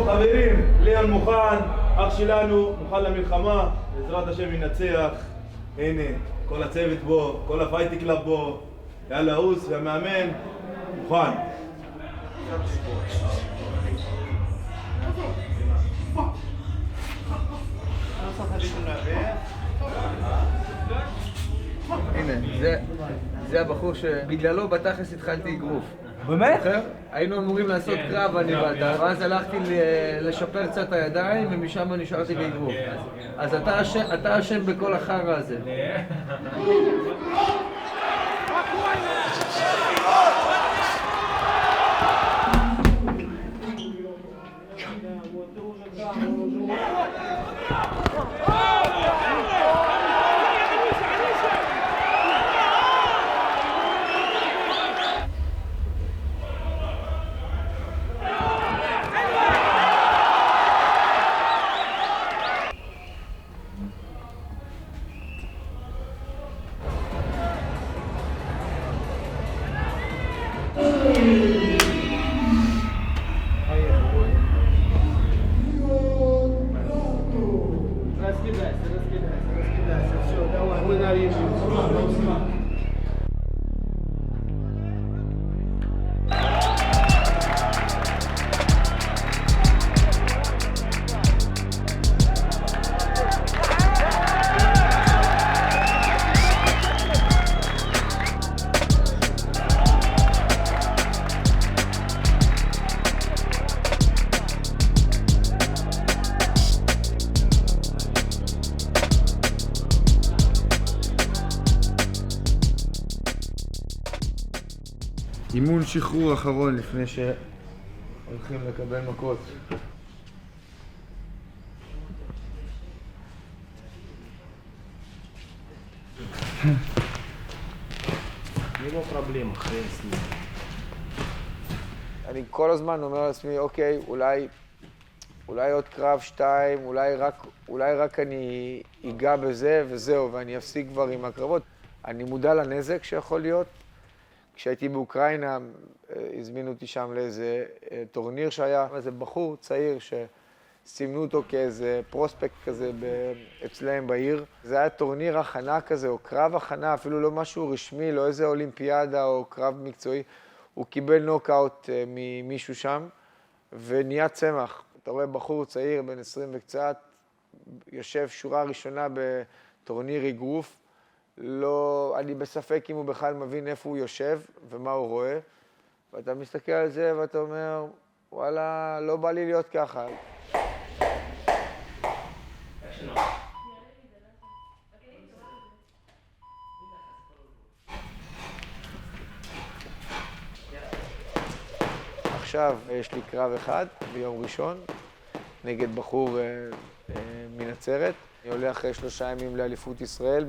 טוב חברים, ליאן מוכן, אח שלנו, מוכן למלחמה, בעזרת השם ינצח. הנה, כל הצוות בו, כל הפייטי קלאב בו, יאללה עוס והמאמן, מוכן. הנה, זה הבחור שבגללו בתכלס התחלתי אגרוף. באמת? היינו אמורים לעשות קרב אני ואתה, ואז הלכתי לשפר קצת את הידיים ומשם נשארתי באגרוף. אז אתה אשם בכל החרא הזה. אימון שחרור אחרון לפני שהולכים לקבל מכות. לא פרובלמה, חרן סליחה. אני כל הזמן אומר לעצמי, אוקיי, אולי עוד קרב 2, אולי רק אני אגע בזה וזהו, ואני אפסיק כבר עם הקרבות. אני מודע לנזק שיכול להיות. כשהייתי באוקראינה, הזמינו אותי שם לאיזה טורניר שהיה, איזה בחור צעיר שסימנו אותו כאיזה פרוספקט כזה אצלהם בעיר. זה היה טורניר הכנה כזה, או קרב הכנה, אפילו לא משהו רשמי, לא איזה אולימפיאדה או קרב מקצועי. הוא קיבל נוקאוט ממישהו שם, ונהיה צמח. אתה רואה בחור צעיר, בן 20 וקצת, יושב שורה ראשונה בטורניר אגרוף, לא, אני בספק אם הוא בכלל מבין איפה הוא יושב ומה הוא רואה, ואתה מסתכל על זה ואתה אומר, וואלה, לא בא לי להיות ככה. עכשיו יש לי קרב אחד ביום ראשון נגד בחור מנצרת. אני עולה אחרי 3 ימים לאליפות ישראל,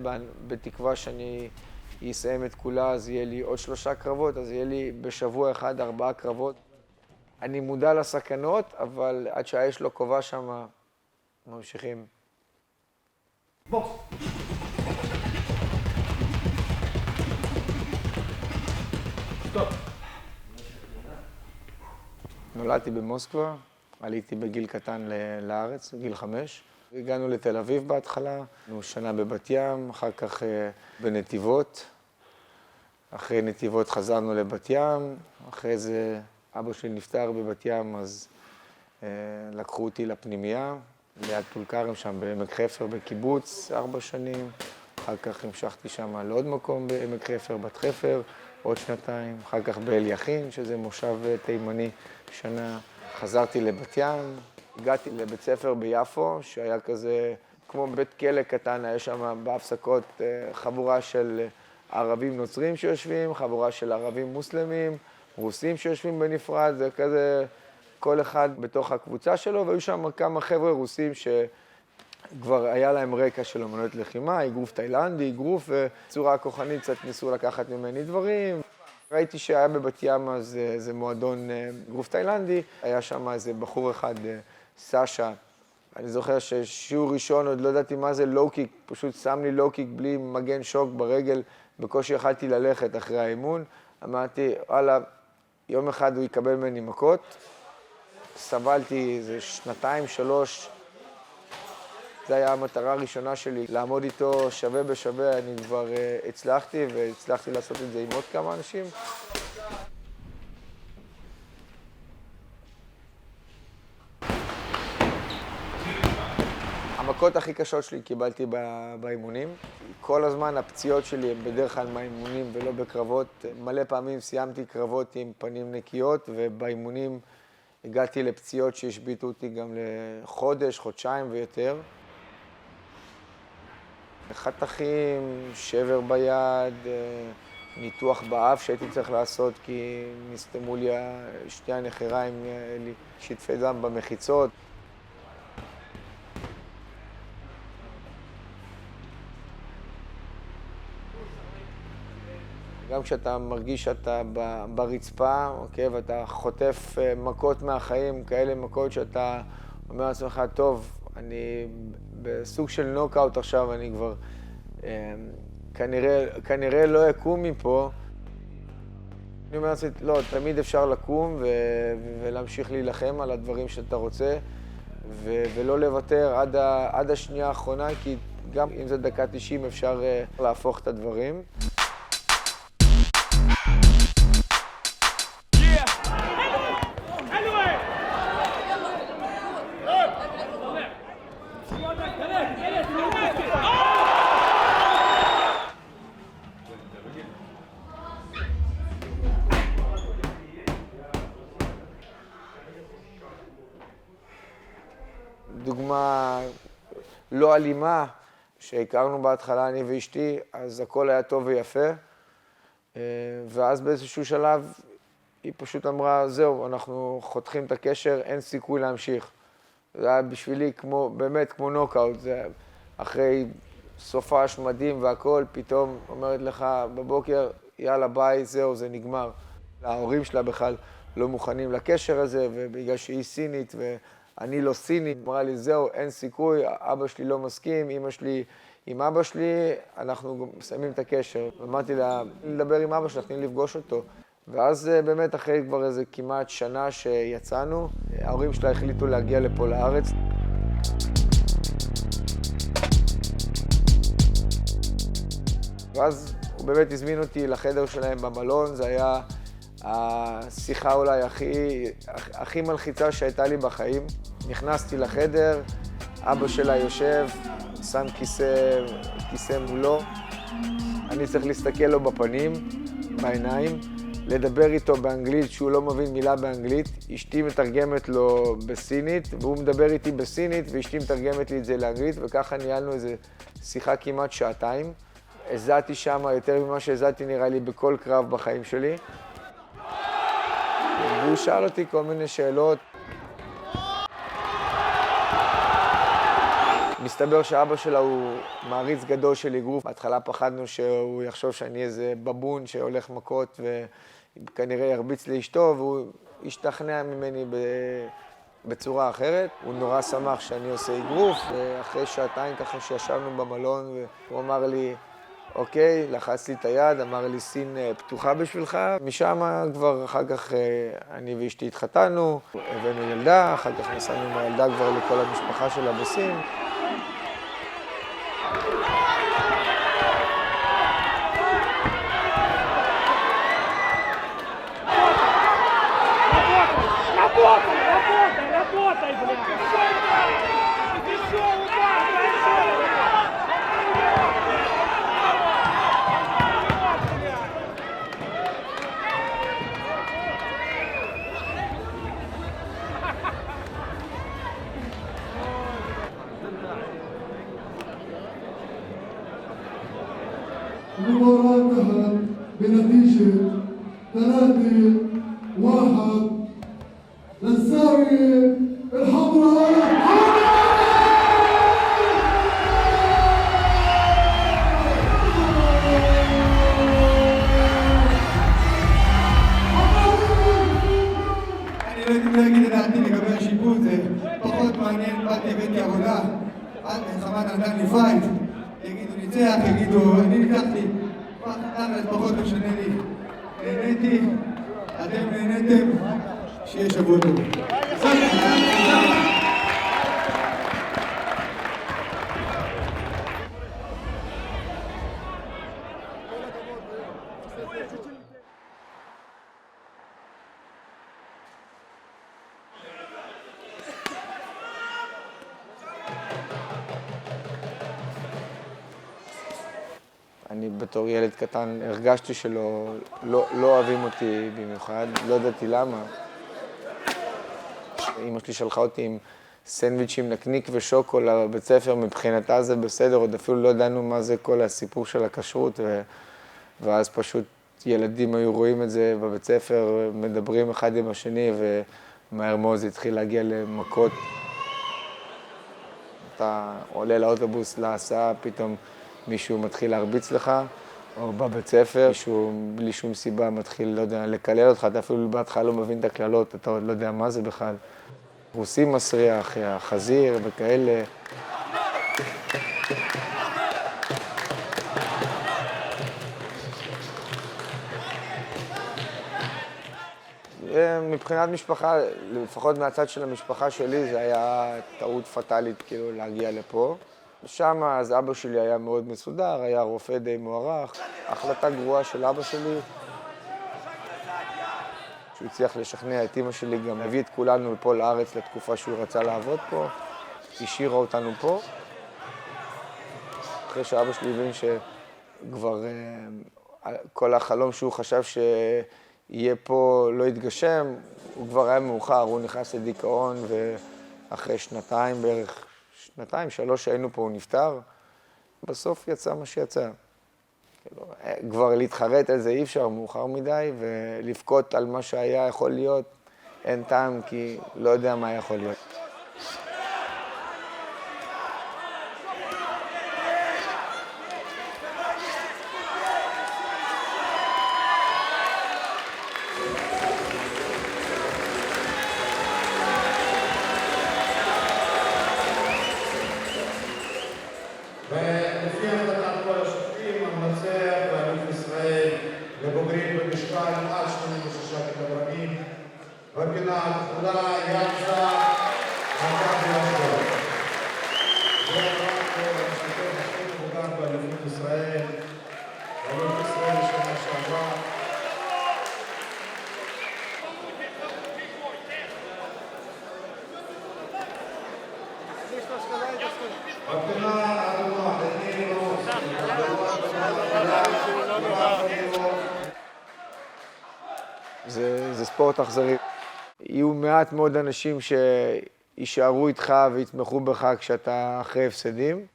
בתקווה שאני אסיים את כולה, אז יהיה לי עוד 3 קרבות, אז יהיה לי בשבוע אחד 4 קרבות. אני מודע לסכנות, אבל עד שהאש לא קובע שם, ממשיכים. בוא! סטופ! נולדתי במוסקבה, עליתי בגיל קטן לארץ, בגיל 5. הגענו לתל אביב בהתחלה, שנה בבת ים, אחר כך בנתיבות. אחרי נתיבות חזרנו לבת ים, אחרי זה אבא שלי נפטר בבת ים, אז לקחו אותי לפנימייה, ליד טול כרם שם בעמק חפר בקיבוץ 4 שנים. אחר כך המשכתי שם לעוד מקום בעמק חפר, בת חפר, עוד 2. אחר כך באליכין, שזה מושב תימני, שנה. חזרתי לבת ים. הגעתי לבית ספר ביפו, שהיה כזה כמו בית כלא קטן, היה שם בהפסקות חבורה של ערבים נוצרים שיושבים, חבורה של ערבים מוסלמים, רוסים שיושבים בנפרד, זה כזה כל אחד בתוך הקבוצה שלו, והיו שם כמה חבר'ה רוסים שכבר היה להם רקע של אמנות לחימה, אגרוף תאילנדי, אגרוף, וצורה הכוחנית קצת ניסו לקחת ממני דברים. ראיתי שהיה בבת ים אז איזה מועדון אגרוף תאילנדי, היה שם איזה בחור אחד, סשה. אני זוכר ששיעור ראשון עוד לא ידעתי מה זה לואו-קיק, פשוט שם לי לואו-קיק בלי מגן שוק ברגל, בקושי יכלתי ללכת אחרי האימון. אמרתי, וואלה, יום אחד הוא יקבל ממני מכות. סבלתי איזה 2-3. זו הייתה המטרה הראשונה שלי, לעמוד איתו שווה בשווה. אני כבר הצלחתי, והצלחתי לעשות את זה עם עוד כמה אנשים. המכות הכי קשות שלי קיבלתי באימונים. כל הזמן הפציעות שלי הן בדרך כלל מהאימונים ולא בקרבות. מלא פעמים סיימתי קרבות עם פנים נקיות, ובאימונים הגעתי לפציעות שהשביתו אותי גם לחודש, חודשיים ויותר. חתכים, שבר ביד, ניתוח באף שהייתי צריך לעשות כי נסתמו לי שתי הנחיריים, שטפי דם במחיצות. גם כשאתה מרגיש שאתה ברצפה, אוקיי, ואתה חוטף מכות מהחיים, כאלה מכות שאתה אומר לעצמך, טוב, אני בסוג של נוקאוט עכשיו, אני כבר כנראה לא אקום מפה. אני אומר לעצמי, לא, תמיד אפשר לקום ולהמשיך להילחם על הדברים שאתה רוצה, ולא לוותר עד השנייה האחרונה, כי גם אם זה דקה 90 אפשר להפוך את הדברים. דוגמה לא אלימה, שהכרנו בהתחלה אני ואשתי, אז הכל היה טוב ויפה. ואז באיזשהו שלב היא פשוט אמרה, זהו, אנחנו חותכים את הקשר, אין סיכוי להמשיך. זה היה בשבילי באמת כמו נוקאוט. זה אחרי סופש מדהים והכל, פתאום אומרת לך בבוקר, יאללה ביי, זהו, זה נגמר. ההורים שלה בכלל לא מוכנים לקשר הזה, ובגלל שהיא סינית ואני לא סינית, אמרה לי, זהו, אין סיכוי, אבא שלי לא מסכים, אמא שלי עם אבא שלי, אנחנו מסיימים את הקשר. אמרתי לה, לדבר עם אבא שלה, תני לפגוש אותו. ואז באמת אחרי כבר איזה כמעט שנה שיצאנו, ההורים שלה החליטו להגיע לפה לארץ. ואז הוא באמת הזמין אותי לחדר שלהם במלון, זה היה השיחה אולי הכי מלחיצה שהייתה לי בחיים. נכנסתי לחדר, אבא שלה יושב, שם כיסא מולו. אני צריך להסתכל לו בפנים, בעיניים, לדבר איתו באנגלית שהוא לא מבין מילה באנגלית. אשתי מתרגמת לו בסינית, והוא מדבר איתי בסינית, ואשתי מתרגמת לי את זה לאנגלית, וככה ניהלנו איזו שיחה כמעט שעתיים. הזעתי שם יותר ממה שהזעתי נראה לי בכל קרב בחיים שלי. והוא שאל אותי כל מיני שאלות. מסתבר שאבא שלה הוא מעריץ גדול של אגרוף. בהתחלה פחדנו שהוא יחשוב שאני איזה בבון שהולך מכות וכנראה ירביץ לאשתו, והוא השתכנע ממני בצורה אחרת. הוא נורא שמח שאני עושה אגרוף, ואחרי שעתיים ככה שישבנו במלון, הוא אמר לי, אוקיי, לחץ לי את היד, אמר לי, סין פתוחה בשבילך. משם כבר אחר כך אני ואשתי התחתנו, הבאנו ילדה, אחר כך נסענו עם הילדה כבר לכל המשפחה שלה בסין. Работай, блядь! Еще удар! المباراة انتهت بنتيجة 3-1 للزاوية الحمراء. אני לא יודעים להגיד את דעתי לגבי השיפוט, זה פחות מעניין, באתי הבאתי עבודה, עד חמת נתן לי פייט, יגידו ניצח, יגידו אני ניצחתי, פחות משנה לי. נהניתי, אתם נהניתם, שיהיה שבוע טוב. אני בתור ילד קטן הרגשתי לא אוהבים אותי במיוחד, לא ידעתי למה. אמא שלי שלחה אותי עם סנדוויצ'ים, נקניק ושוקו לבית ספר, מבחינתה זה בסדר, עוד אפילו לא ידענו מה זה כל הסיפור של הכשרות, ואז פשוט ילדים היו רואים את זה בבית ספר, מדברים אחד עם השני, ומהר מאוד זה התחיל להגיע למכות. אתה עולה לאוטובוס, להסעה, פתאום מישהו מתחיל להרביץ לך, או בבית ספר, מישהו בלי שום סיבה מתחיל, לא יודע, לקלל אותך, אתה אפילו בהתחלה לא מבין את הקללות, אתה עוד לא יודע מה זה בכלל. רוסים מסריח, החזיר וכאלה. מבחינת משפחה, לפחות מהצד של המשפחה שלי, זה היה טעות פטאלית כאילו להגיע לפה. שם אז אבא שלי היה מאוד מסודר, היה רופא די מוערך. החלטה גרועה של אבא שלי, שהוא הצליח לשכנע את אמא שלי גם להביא את כולנו לפה לארץ לתקופה שהוא רצה לעבוד פה, השאירה אותנו פה. אחרי שאבא שלי הבין שכבר כל החלום שהוא חשב שיהיה פה לא התגשם, הוא כבר היה מאוחר, הוא נכנס לדיכאון, ואחרי שנתיים בערך, 2-3 שהיינו פה, הוא נפטר. בסוף יצא מה שיצא. כבר להתחרט על זה אי אפשר, מאוחר מדי, ולבכות על מה שהיה יכול להיות, אין טעם, כי לא יודע מה יכול להיות. ולפי החלטת כל השופטים, המנצח באלוף ישראל לבוגרים במשקל עד 86 קילוגרמים, בפינה הכחולה יחזה מכבי אשדוד. זה המשתתף הכי מבוגר באליפות ישראל, באליפות ישראל לשנה שעברה. בפינה האדומה, דניאל רוס, זה ספורט אכזרי. יהיו מעט מאוד אנשים שישארו איתך ויתמכו בך כשאתה אחרי הפסדים,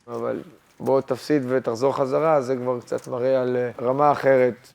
אבל בוא תפסיד ותחזור חזרה, זה כבר קצת מראה על רמה אחרת.